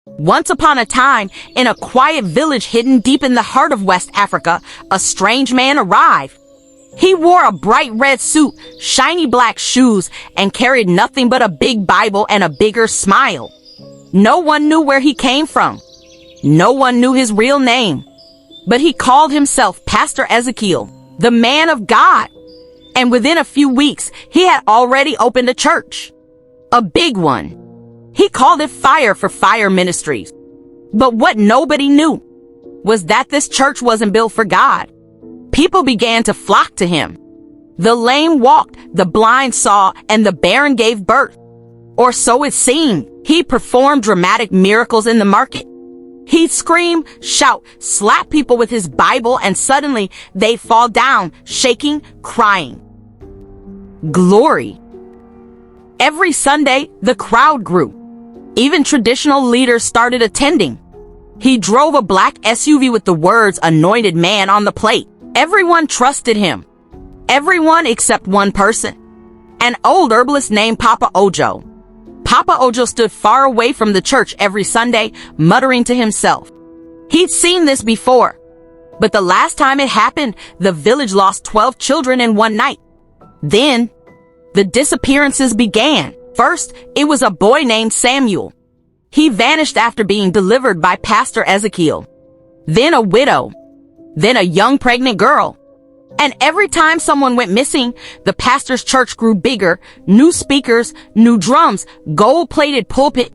Once upon a time, in a quiet village hidden deep in the heart of West Africa, a strange man arrived. He wore a bright red suit, shiny black shoes, and carried nothing but a big Bible and a bigger smile. No one knew where he came from. No one knew his real name. But he called himself Pastor Ezekiel, the man of God. And within a few weeks, he had already opened a church. A big one. He called it Fire for Fire Ministries. But what nobody knew was that this church wasn't built for God. People began to flock to him. The lame walked, the blind saw, and the barren gave birth. Or so it seemed. He performed dramatic miracles in the market. He'd scream, shout, slap people with his Bible, and suddenly they'd fall down, shaking, crying. Glory. Every Sunday, the crowd grew. Even traditional leaders started attending. He drove a black SUV with the words "Anointed Man" on the plate. Everyone trusted him. Everyone except one person. An old herbalist named Papa Ojo. Papa Ojo stood far away from the church every Sunday, muttering to himself. He'd seen this before. But the last time it happened, the village lost 12 children in one night. Then, the disappearances began. First, it was a boy named Samuel. He vanished after being delivered by Pastor Ezekiel. Then a widow. Then a young pregnant girl. And every time someone went missing, the pastor's church grew bigger, new speakers, new drums, gold-plated pulpit.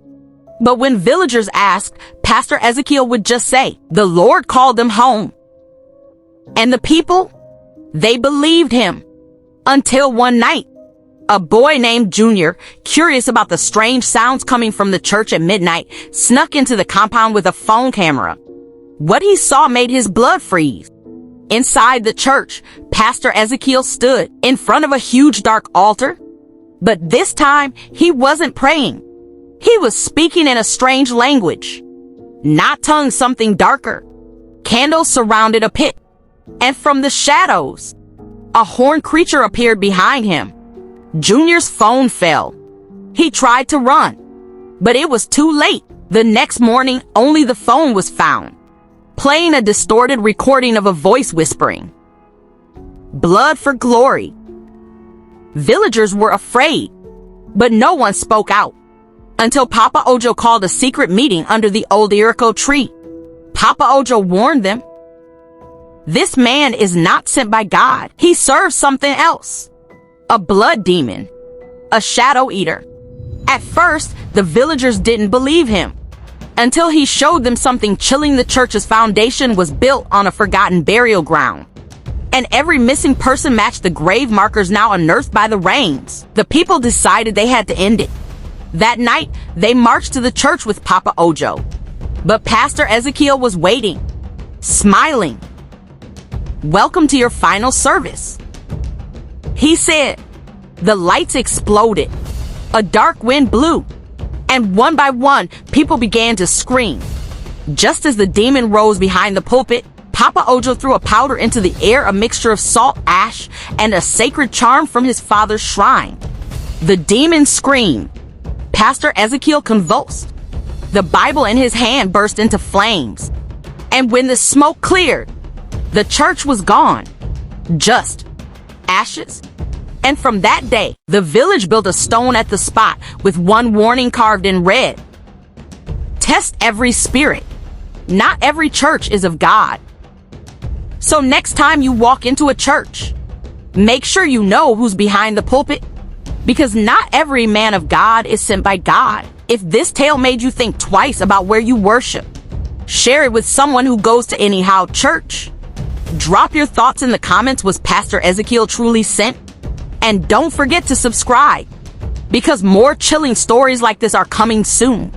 But when villagers asked, Pastor Ezekiel would just say, "The Lord called them home." And the people, they believed him. Until one night, a boy named Junior, curious about the strange sounds coming from the church at midnight, snuck into the compound with a phone camera. What he saw made his blood freeze. Inside the church, Pastor Ezekiel stood in front of a huge dark altar. But this time, he wasn't praying. He was speaking in a strange language. Not tongues, something darker. Candles surrounded a pit. And from the shadows, a horned creature appeared behind him. Junior's phone fell. He tried to run, but it was too late. The next morning, only the phone was found, playing a distorted recording of a voice whispering, "Blood for glory." Villagers were afraid, but no one spoke out until Papa Ojo called a secret meeting under the old Iroko tree. Papa Ojo warned them, "This man is not sent by God. He serves something else. A blood demon, a shadow eater." At first, the villagers didn't believe him until he showed them something chilling. The church's foundation was built on a forgotten burial ground, and every missing person matched the grave markers now unearthed by the rains. The people decided they had to end it. That night, they marched to the church with Papa Ojo. But Pastor Ezekiel was waiting, smiling. "Welcome to your final service," he said. The lights exploded. A dark wind blew. And one by one, people began to scream. Just as the demon rose behind the pulpit, Papa Ojo threw a powder into the air, a mixture of salt, ash, and a sacred charm from his father's shrine. The demon screamed. Pastor Ezekiel convulsed. The Bible in his hand burst into flames. And when the smoke cleared, the church was gone. Just ashes. And from that day, the village built a stone at the spot with one warning carved in red. Test every spirit. Not every church is of God. So next time you walk into a church, make sure you know who's behind the pulpit, because not every man of God is sent by God. If this tale made you think twice about where you worship, share it with someone who goes to Anyhow Church. Drop your thoughts in the comments. Was Pastor Ezekiel truly sent? And don't forget to subscribe, because more chilling stories like this are coming soon.